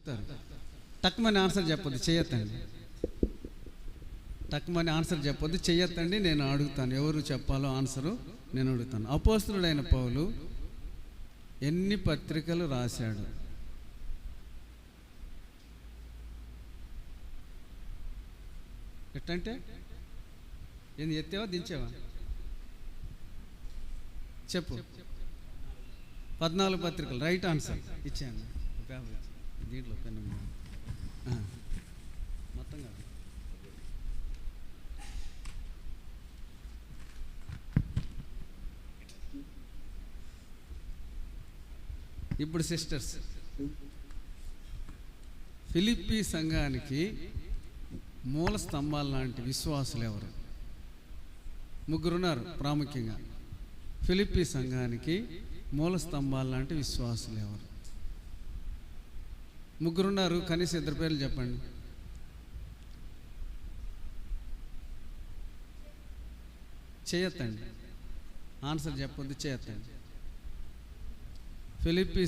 చెప్తారు. టక్మని ఆన్సర్ చెప్పొద్దు, చెయ్యొద్దండి. టక్మని ఆన్సర్ చెప్పొద్దు, చెయ్యొద్దండి. నేను అడుగుతాను, ఎవరు చెప్పాలో ఆన్సరు నేను అడుగుతాను. అపోస్తలుడైన పౌలు ఎన్ని పత్రికలు రాశాడు? ఎట్టంటే ఏంది, ఎత్తేవా దించేవా? చెప్పు. 14 పత్రికలు. రైట్ ఆన్సర్ ఇచ్చాను. పేపర్ దీంట్లో పెన్ను మొత్తం కాదు. ఇప్పుడు సిస్టర్స్, ఫిలిప్పీ సంఘానికి మూల స్తంభాలు లాంటి విశ్వాసులు ఎవరు? ముగ్గురున్నారు ప్రాముఖ్యంగా. ఫిలిప్పీ సంఘానికి మూల స్తంభాలు లాంటి విశ్వాసులు ఎవరు? ముగ్గురున్నారు, కనీసం 2 పేర్లు చెప్పండి. చేయొద్దండి, ఆన్సర్ చెప్పొద్దు, చేయొద్దండి. ఫిలిప్పీ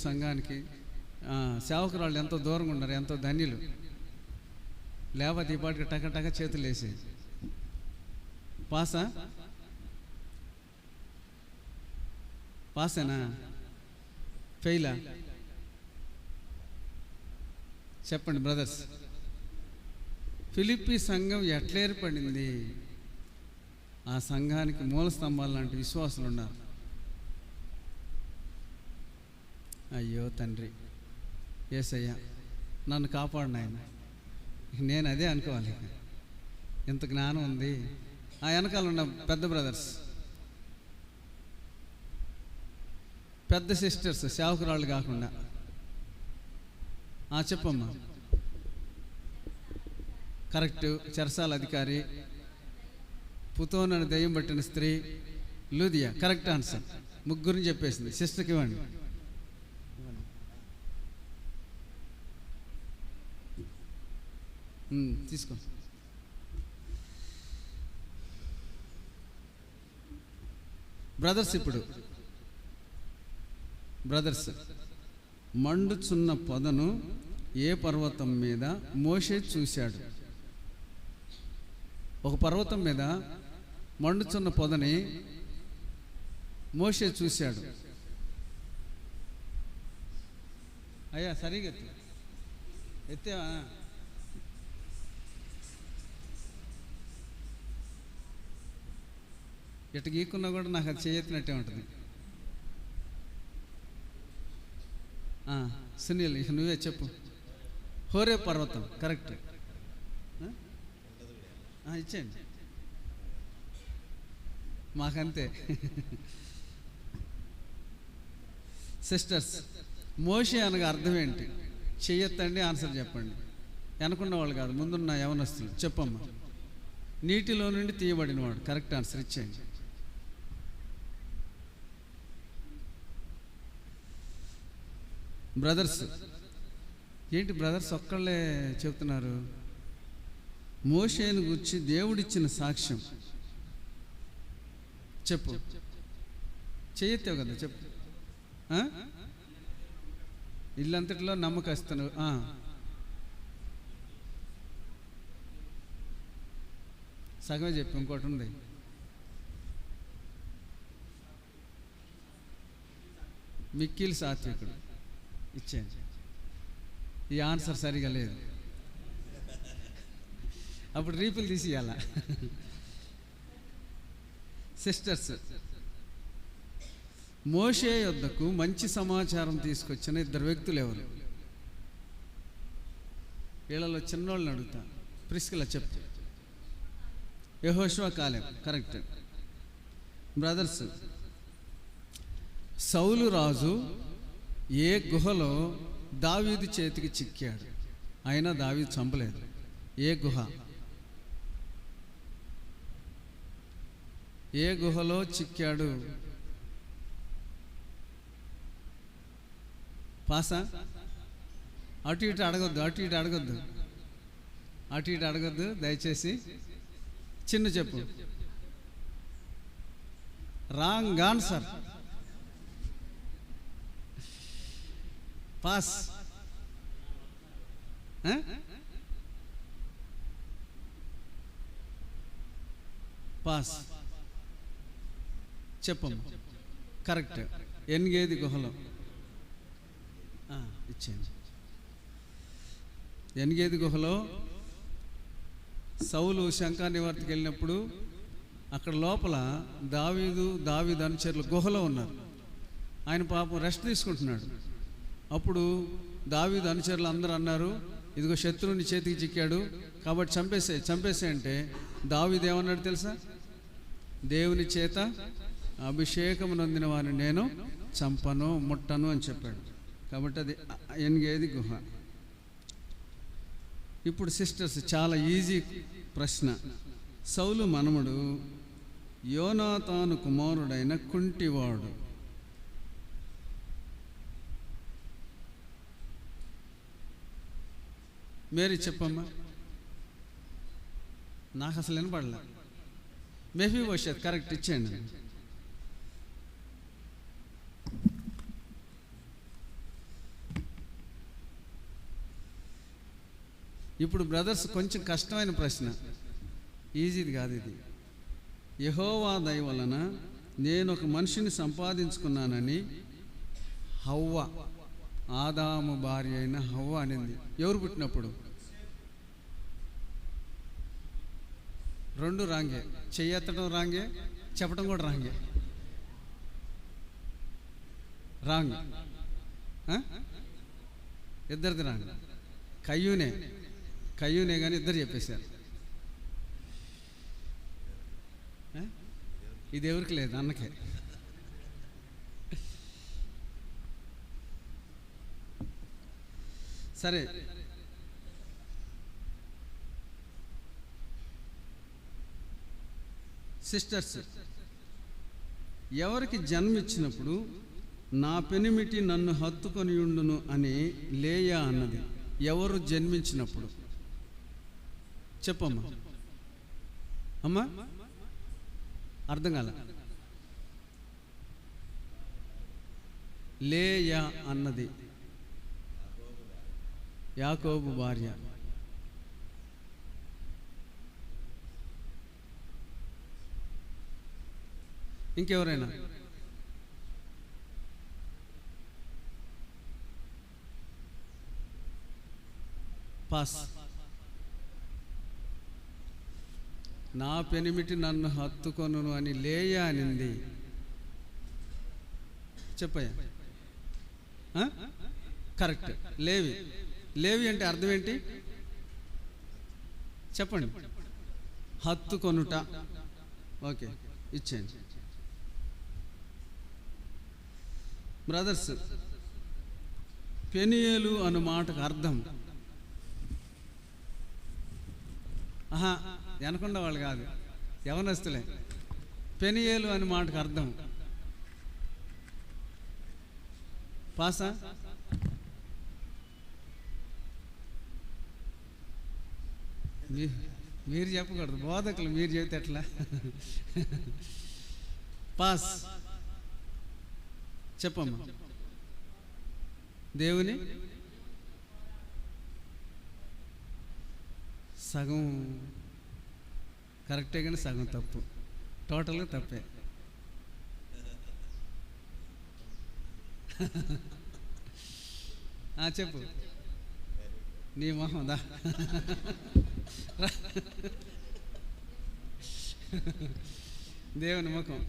సంఘానికి సేవకురాళ్ళు ఎంతో దూరంగా ఉన్నారు, ఎంతో ధన్యులు. లేకపోతే ఈ పాటికి టక చేతులు వేసి పాసేనా ఫెయిలా? చెప్పండి బ్రదర్స్. ఫిలిప్పీ సంఘం ఎట్లా ఏర్పడింది? ఆ సంఘానికి మూల స్తంభాలు లాంటి విశ్వాసులు ఉన్నారు. అయ్యో తండ్రి యేసయ్య, నన్ను కాపాడు నాయన. నేను అదే అనుకోవాలి. ఎంత జ్ఞానం ఉంది. ఆ వెనకాల ఉన్న పెద్ద బ్రదర్స్, పెద్ద సిస్టర్స్, సేవకురాళ్ళు కాకుండా. చెప్పమ్మా. కరెక్ట్. చెరసాల అధికారి, పుతోనని దయ్యం పట్టిన స్త్రీ, లూదియా. Correct answer. ముగ్గురిని చెప్పేసింది. సిస్టర్కి ఇవ్వండి. తీసుకో. బ్రదర్స్, ఇప్పుడు బ్రదర్స్, మండుచున్న పొదను ఏ పర్వతం మీద మోషే చూశాడు? ఒక పర్వతం మీద మండుచున్న పొదని మోషే చూశాడు. అయ్యా సరిగా ఎత్తేవా? ఇట గీకున్నా కూడా నాకు అది చేయెత్తినట్టే ఉంటుంది. సునీల్, ఇక నువ్వే చెప్పు. హోరే పర్వతం. కరెక్ట్. ఇచ్చేయండి మాకంతే. సిస్టర్స్, మోషే అనగా అర్థం ఏంటి? చెయ్యొద్దండి, ఆన్సర్ చెప్పండి. వెనకున్న వాళ్ళు కాదు, ముందున్న యవనస్తులు. చెప్పమ్మా. నీటిలో నుండి తీయబడినవాడు. కరెక్ట్ ఆన్సర్ ఇచ్చేయండి. బ్రదర్స్, ఏంటి బ్రదర్స్ ఒక్కళ్ళే చెప్తున్నారు? మోషేను గురించి దేవుడిచ్చిన సాక్ష్యం చెప్పు. చేయొత్తావు కదా, చెప్పు. ఇల్లంతటిలో నమ్మకస్తును. సగమే చెప్పు, ఇంకోటి ఉంది. మిక్కిలి సాత్వికుడు. ఇచ్చేయండి. ఈ ఆన్సర్ సరిగా లేదు, అప్పుడు రీపులు తీసి ఇవ్వాల. సిస్టర్స్, మోషే యొద్దకు మంచి సమాచారం తీసుకొచ్చిన 2 వ్యక్తులు ఎవరు? వీళ్ళలో చిన్నోళ్ళని అడుగుతా. ప్రిస్కిలా చెప్పు. యెహోషువ, కాలేబ్. కరెక్ట్. బ్రదర్స్, సౌలు రాజు ఏ గుహలో దావీదు చేతికి చిక్కాడు? అయినా దావీదు చంపలేదు. ఏ గుహ? ఏ గుహలో చిక్కాడు? పాసా? అటు ఇటు అడగొద్దు దయచేసి. చిన్న చెప్పు. Wrong answer. పాస్. పాస్ చెప్పమ్మా. కరెక్ట్. ఎన్గేది గుహలో ఇచ్చేయండి. ఎన్గేది గుహలో సౌలు శంకా నివార్తకి వెళ్ళినప్పుడు అక్కడ లోపల దావీదు అనుచరులు గుహలో ఉన్నారు. ఆయన పాపం రెస్ట్ తీసుకుంటున్నాడు. అప్పుడు దావీదు అనుచరులు అందరూ అన్నారు, ఇదిగో శత్రువుని చేతికి చిక్కాడు కాబట్టి చంపేసే అంటే దావీదు ఏమన్నాడు తెలుసా? దేవుని చేత అభిషేకం నొందిన వారిని నేను చంపను, ముట్టను అని చెప్పాడు. కాబట్టి అది ఎన్గేది గుహ. ఇప్పుడు సిస్టర్స్, చాలా ఈజీ ప్రశ్న. సౌలు మనముడు యోనాతాను కుమారుడైన కుంటివాడు మేరీ చెప్పమ్మా. నాకు అసలు వినపడలే. మెఫీబోషెత్ కరెక్ట్, ఇచ్చేయండి. ఇప్పుడు బ్రదర్స్, కొంచెం కష్టమైన ప్రశ్న, ఈజీది కాదు ఇది. యెహోవా దయ వలన నేను ఒక మనిషిని సంపాదించుకున్నానని హవ్వ, ఆదాము భార్య అయిన హవ్వ అనింది. ఎవరు పుట్టినప్పుడు? రెండు రాంగే. చెయ్యెత్తడం రాంగే, చెప్పడం కూడా రాంగే. రాంగ్. ఇద్దరిది రాంగ్. కయ్యూనే కానీ ఇద్దరు చెప్పేశారు. ఇది ఎవరికి లేదు, అన్నకే. సరే, సిస్టర్స్, ఎవరికి జన్మిచ్చినప్పుడు నా పెనిమిటి నన్ను హత్తుకొని ఉండును అని లేయా అన్నది? ఎవరు జన్మించినప్పుడు? చెప్పమ్మా. అమ్మా అర్థం కాల. లేయా అన్నది యాకోబు భార్య. ఇంకెవరైనా? పాస్. నా పెనిమిటి నన్ను హత్తుకొను అని లేయా అనింది. చెప్పయ్యా. కరెక్ట్. లేవి అంటే అర్థం ఏంటి చెప్పండి? హత్తుకొనుట. ఓకే, ఇచ్చేయండి. బ్రదర్స్, పెనియేలు అను మాటకు అర్థం, వెనకుండా వాళ్ళు కాదు, యవనస్తులే. పెనియేలు అని మాటకు అర్థం పాసా? మీరు చెప్పకూడదు, బోధకులు మీరు చెబితే ఎట్లా? పాస్ చెప్పమ్మా. దేవుని సగం కరెక్టే కానీ సగం తప్పు, టోటల్గా తప్పే. చెప్పు. నీ మొహందా? దేవుని ముఖం.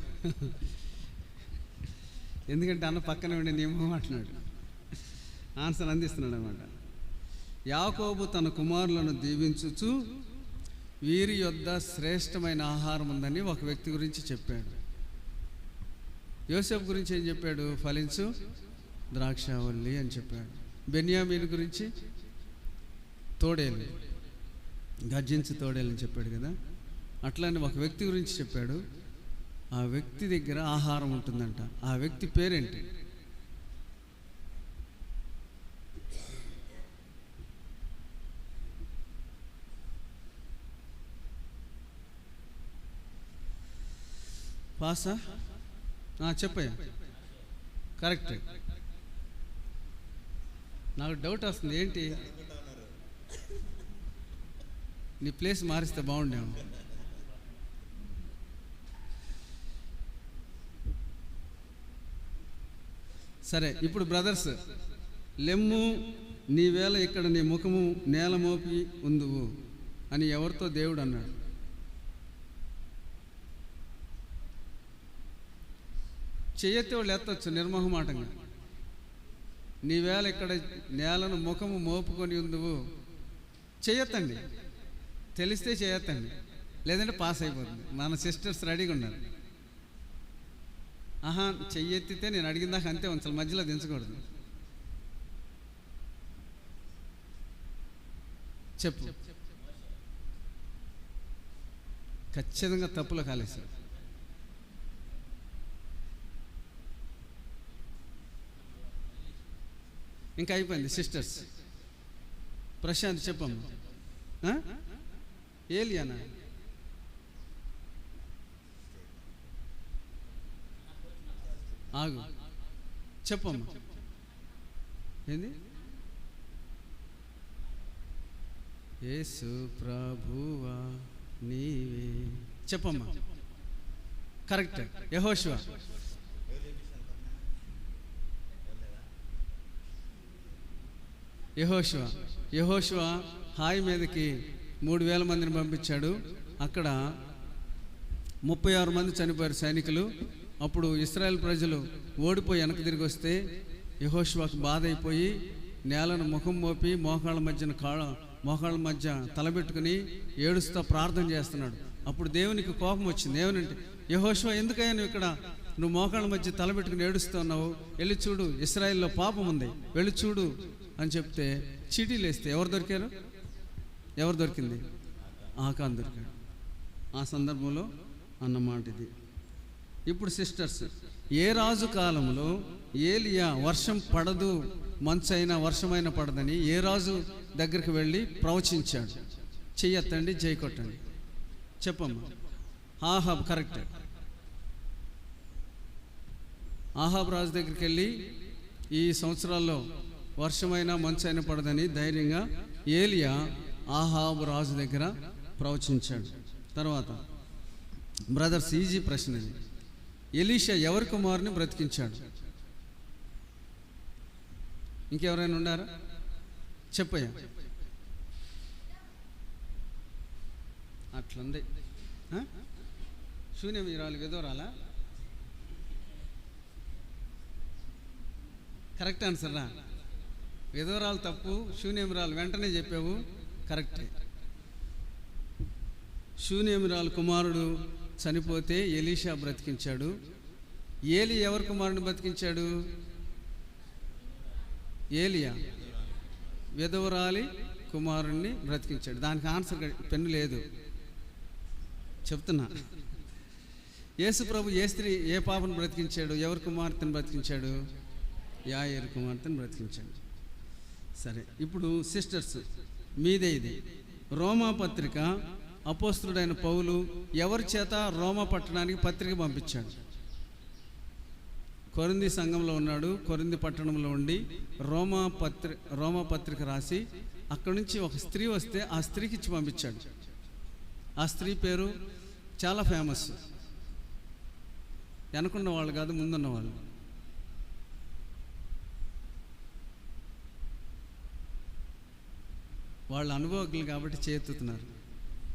ఎందుకంటే అన్న పక్కన ఉండి నీ మొహం అంటున్నాడు, ఆన్సర్ అందిస్తున్నాడు అన్నమాట. యాకోబు తన కుమారులను దీవించుచు వీరి యొద్ద శ్రేష్టమైన ఆహారం ఉందని ఒక వ్యక్తి గురించి చెప్పాడు. యోసేపు గురించి ఏం చెప్పాడు? ఫలించు ద్రాక్షావల్లి అని చెప్పాడు. బెన్యామీను గురించి తోడేలు, గర్జించి తోడేలు అని చెప్పాడు కదా. అట్లానే ఒక వ్యక్తి గురించి చెప్పాడు. ఆ వ్యక్తి దగ్గర ఆహారం ఉంటుందంట. ఆ వ్యక్తి పేరేంటి? పాసా? చెప్పయ్యా. కరెక్ట్. నాకు డౌట్ వస్తుంది, ఏంటి నీ ప్లేస్ మారిస్తే బాగుండేమో. సరే, ఇప్పుడు బ్రదర్స్, లెమ్ము నీవేళ ఇక్కడ నీ ముఖము నేల మోపి ఉందువు అని ఎవరితో దేవుడు అన్నాడు? చెయ్యెత్తే వాళ్ళు ఎత్తచ్చు నిర్మోహమాటంగా. నీవేళ ఇక్కడ నేలను ముఖము మోపుకొని ఉందువు. చెయ్యొత్తండి, తెలిస్తే చేయొత్తండి, లేదంటే పాస్ అయిపోతుంది. మన సిస్టర్స్ రెడీగా ఉన్నారు. ఆహా, చెయ్యెత్తితే నేను అడిగిన దాకా అంతే ఉంచాలి, మధ్యలో దించకూడదు. చెప్పు. ఖచ్చితంగా తప్పులో కాలేశాడు. ఇంకా అయిపోయింది. సిస్టర్స్, ప్రశాంత్ చెప్పమ్మా. ఏలియానా? ఆగు, చెప్పమ్మా. ఏంది? యేసు ప్రభువా నీవే. చెప్పమ్మా. కరెక్ట్. యెహోషువ. యెహోషువ హాయి మీదకి 3000 మందిని పంపించాడు. అక్కడ 36 మంది చనిపోయారు సైనికులు. అప్పుడు ఇశ్రాయేల్ ప్రజలు ఓడిపోయి వెనక్కి తిరిగి వస్తే యెహోషువకు బాధ అయిపోయి నేలను ముఖం మోపి మోకాళ్ళ మధ్య తలబెట్టుకుని ఏడుస్తూ ప్రార్థన చేస్తున్నాడు. అప్పుడు దేవునికి కోపం వచ్చింది. ఏమనంటే, యెహోషువ, ఎందుకయ్యా నువ్వు ఇక్కడ నువ్వు మోకాళ్ళ మధ్య తలబెట్టుకుని ఏడుస్తున్నావు? వెళ్ళి చూడు, ఇశ్రాయేల్లో పాపం ఉంది, వెళ్ళి చూడు అని చెప్తే చీటీలు వేస్తే ఎవరు దొరికింది? ఆకాన్ దొరికాడు. ఆ సందర్భంలో అన్నమాట ఇది. ఇప్పుడు సిస్టర్స్, ఏ రాజు కాలంలో ఏలియా వర్షం పడదు, మంచు అయినా వర్షమైనా పడదని ఏ రాజు దగ్గరికి వెళ్ళి ప్రవచించాడు? చెయ్యొత్తండి, జై కొట్టండి. చెప్పమ్మా. ఆహాబ్. కరెక్ట్. ఆహాబ్ రాజు దగ్గరికి వెళ్ళి ఈ సంవత్సరాల్లో వర్షమైనా మంచు అయినా పడదని ధైర్యంగా ఏలియా ఆహాబు రాజు దగ్గర ప్రవచించాడు. తర్వాత బ్రదర్స్, ఈజీ ప్రశ్న ఇది. ఎలీషా ఎవరి కుమారుని బ్రతికించాడు? ఇంకెవరైనా ఉన్నారా? చెప్పయ్యా. అట్లుంది. శూన్యమిరాలు విధవరాలా? కరెక్ట్ ఆన్సర్ రా. విధవరాలు తప్పు, శూన్యమిరాలు వెంటనే చెప్పావు. కరెక్టే. శూన్యమిరాలు కుమారుడు చనిపోతే ఎలీషా బ్రతికించాడు. ఏలి ఎవరి కుమారుని బ్రతికించాడు? ఏలియా విధవరాలి కుమారుణ్ణి బ్రతికించాడు. దానికి ఆన్సర్ పెన్ను లేదు, చెప్తున్నా. యేసు ప్రభు ఏ పాపను బ్రతికించాడు? ఎవరి కుమార్తెను బ్రతికించాడు? యాయేరు కుమార్తెను బ్రతికించాడు. సరే, ఇప్పుడు సిస్టర్స్, మీదే ఇది. రోమా పత్రిక అపోస్తలుడైన పౌలు ఎవరి చేత రోమా పట్టణానికి పత్రిక పంపించాడు? కొరింథీ సంఘంలో ఉన్నాడు. కొరింథీ పట్టణంలో ఉండి రోమా పత్రిక రాసి అక్కడి నుంచి ఒక స్త్రీ వస్తే ఆ స్త్రీకి ఇచ్చి పంపించాడు. ఆ స్త్రీ పేరు చాలా ఫేమస్. వెనకున్న వాళ్ళు కాదు, ముందున్న వాళ్ళు. వాళ్ళు అనుభవజ్ఞులు కాబట్టి చేతుతున్నారు.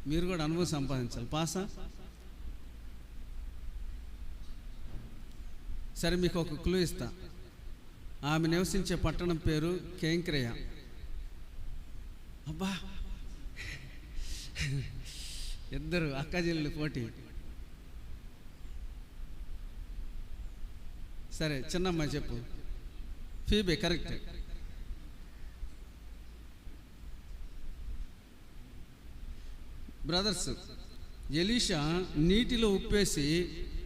మీరు కూడా అనుభవం సంపాదించాలి. పాసా? సరే, మీకు ఒక క్లూ ఇస్తా. ఆమె నివసించే పట్టణం పేరు కేంక్రేయ. అబ్బా, ఇద్దరు అక్కజల్లు పోటీ. సరే, చిన్నమ్మాయి చెప్పు. ఫీబే. కరెక్ట్. బ్రదర్స్, ఎలీషా నీటిలో ఉప్పేసి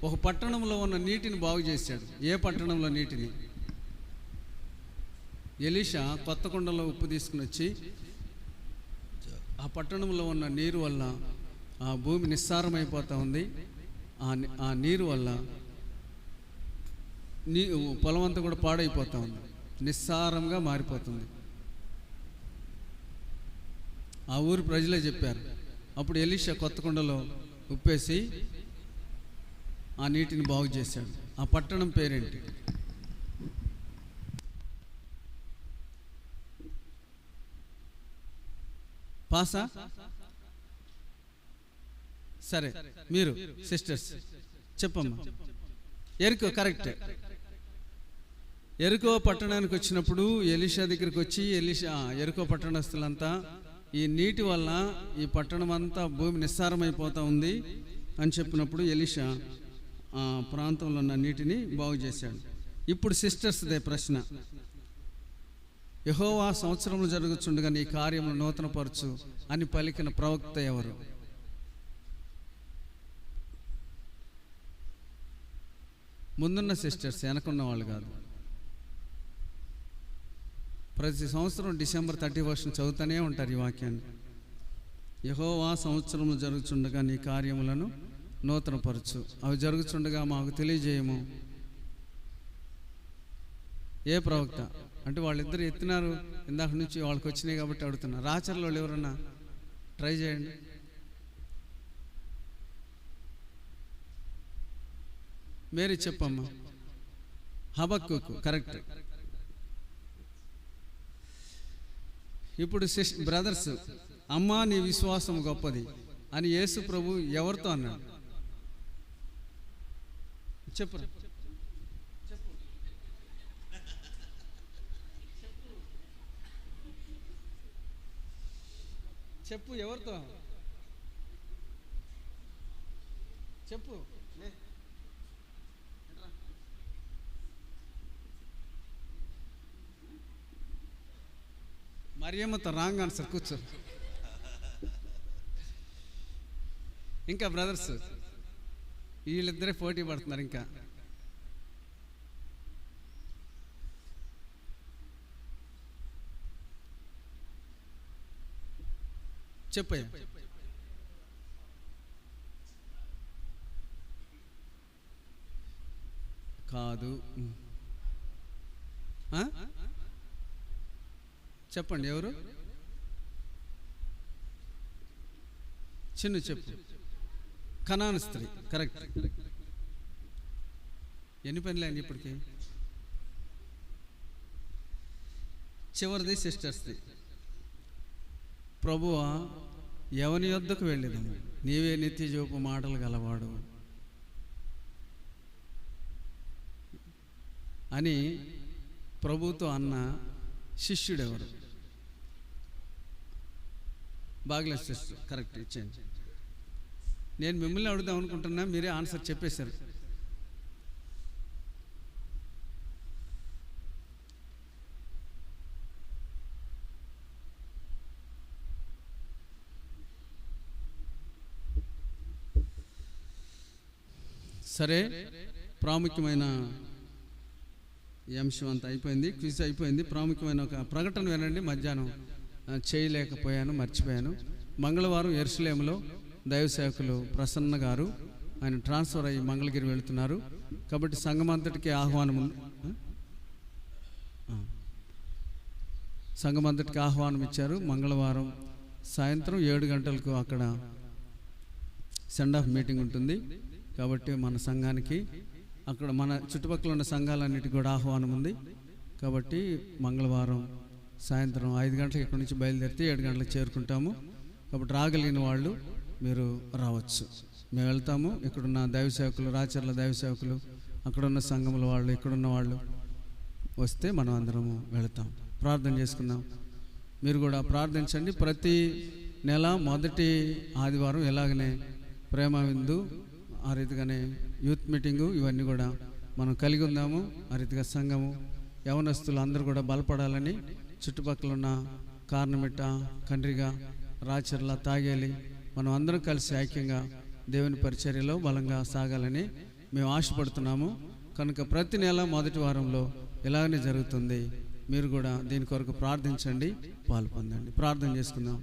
ఒక పట్టణంలో ఉన్న నీటిని బాగు చేశాడు. ఏ పట్టణంలో నీటిని? ఎలీషా కొత్త కుండలో ఉప్పు తీసుకుని వచ్చి ఆ పట్టణంలో ఉన్న నీరు వల్ల ఆ భూమి నిస్సారమైపోతూ ఉంది. ఆ నీరు వల్ల పొలం అంతా కూడా పాడైపోతూ ఉంది, నిస్సారంగా మారిపోతుంది. ఆ ఊరు ప్రజలే చెప్పారు. అప్పుడు ఎలీషా కొత్త కుండలో ఉప్పేసి ఆ నీటిని బాగు చేశాడు. ఆ పట్టణం పేరేంటి? పాసా? సరే, మీరు సిస్టర్స్ చెప్పమ్మా. ఎరికో, కరెక్ట్. ఎరికో పట్టణానికి వచ్చినప్పుడు ఎలీషా దగ్గరికి వచ్చి ఎరికో పట్టణస్తులంతా ఈ నీటి వల్ల ఈ పట్టణం అంతా భూమి నిస్సారమైపోతూ ఉంది అని చెప్పినప్పుడు ఎలీషా ఆ ప్రాంతంలో ఉన్న నీటిని బాగు చేశాడు. ఇప్పుడు సిస్టర్స్దే ప్రశ్న. యెహోవా సంవత్సరములు జరుగుతుండగా నీ కార్యములు నూతనపరచు అని పలికిన ప్రవక్త ఎవరు? ముందున్న సిస్టర్స్, వెనకున్న వాళ్ళు కాదు. ప్రతి సంవత్సరం డిసెంబర్ 31 చదువుతూనే ఉంటారు ఈ వాక్యాన్ని. యెహోవా సంవత్సరములు జరుగుతుండగా నీ కార్యములను నూతనపరచు, అవి జరుగుతుండగా మాకు తెలియజేయము. ఏ ప్రవక్త? అంటే వాళ్ళిద్దరు ఎత్తినారు ఇందాక నుంచి, వాళ్ళకి వచ్చినాయి కాబట్టి అడుగుతున్నారు. రాచర్ల వాళ్ళు ఎవరన్నా ట్రై చేయండి. మేరీ చెప్పమ్మా. హబక్కూకు, కరెక్ట్. ఇప్పుడు బ్రదర్స్, అమ్మా నీ విశ్వాసం గొప్పది అని యేసు ప్రభు ఎవరితో అన్నాడు? చెప్పు చెప్పు, ఎవరితో చెప్పు. మరియమ్మతో. రాంగ్ ఆన్సర్, కూర్చో. ఇంకా బ్రదర్స్ వీళ్ళిద్దరే పోటీ పడుతున్నారు. ఇంకా చెప్పయ్యా. కాదు, చెప్పండి ఎవరు? చిన్న చెప్పు. కనాను స్త్రీ, కరెక్ట్. ఎన్ని పనులు అండి ఇప్పటికి? చివరిది సిస్టర్స్ది. ప్రభువా, ఎవని యొద్దకు వెళ్ళేదము, నీవే నిత్య జీవపు మాటలు గలవాడు అని ప్రభుతో అన్న శిష్యుడెవరు? బాగలేదు సిస్టర్, కరెక్ట్, ఇచ్చేయండి. నేను మిమ్మల్ని అడుగుదాం అనుకుంటున్నా, మీరే ఆన్సర్ చెప్పేశారు. సరే, ప్రాముఖ్యమైన ఈ అంశం అంతా అయిపోయింది, క్విజ్ అయిపోయింది. ప్రాముఖ్యమైన ఒక ప్రకటన వినండి. మధ్యాహ్నం చేయలేకపోయాను, మర్చిపోయాను. మంగళవారం యెరూషలేములో దైవ సేవకులు ప్రసన్న గారు, ఆయన ట్రాన్స్ఫర్ అయ్యి మంగళగిరి వెళుతున్నారు. కాబట్టి సంఘమంతటికి ఆహ్వానం ఇచ్చారు. మంగళవారం సాయంత్రం 7 గంటలకు అక్కడ సెండ్ ఆఫ్ మీటింగ్ ఉంటుంది. కాబట్టి మన సంఘానికి, అక్కడ మన చుట్టుపక్కల ఉన్న సంఘాలన్నిటికీ కూడా ఆహ్వానం ఉంది. కాబట్టి మంగళవారం సాయంత్రం 5 గంటలకు ఇక్కడి నుంచి బయలుదేరితే 7 గంటలకు చేరుకుంటాము. కాబట్టి రాగలిగిన వాళ్ళు మీరు రావచ్చు, మేము వెళ్తాము. ఇక్కడున్న దైవ సేవకులు, రాచర్ల దైవ సేవకులు, అక్కడున్న సంఘముల వాళ్ళు, ఇక్కడున్న వాళ్ళు వస్తే మనం అందరము వెళతాం. ప్రార్థన చేసుకుందాం. మీరు కూడా ప్రార్థించండి. ప్రతి నెల మొదటి ఆదివారం ఎలాగనే ప్రేమ విందు, ఆ రీతిగానే యూత్ మీటింగు, ఇవన్నీ కూడా మనం కలిగి ఉందాము. ఆ రీతిగా సంఘము, యవనస్తులు అందరూ కూడా బలపడాలని, చుట్టుపక్కల ఉన్న కార్నమిట్ట, కండ్రిగా, రాచర్ల, తాగేలి మనం అందరం కలిసి ఐక్యంగా దేవుని పరిచర్యలో బలంగా సాగాలని మేము ఆశపడుతున్నాము. కనుక ప్రతి నెల మొదటి వారంలో ఇలాగనే జరుగుతుంది. మీరు కూడా దీని కొరకు ప్రార్థించండి, పాలు పొందండి. ప్రార్థన చేసుకుందాం.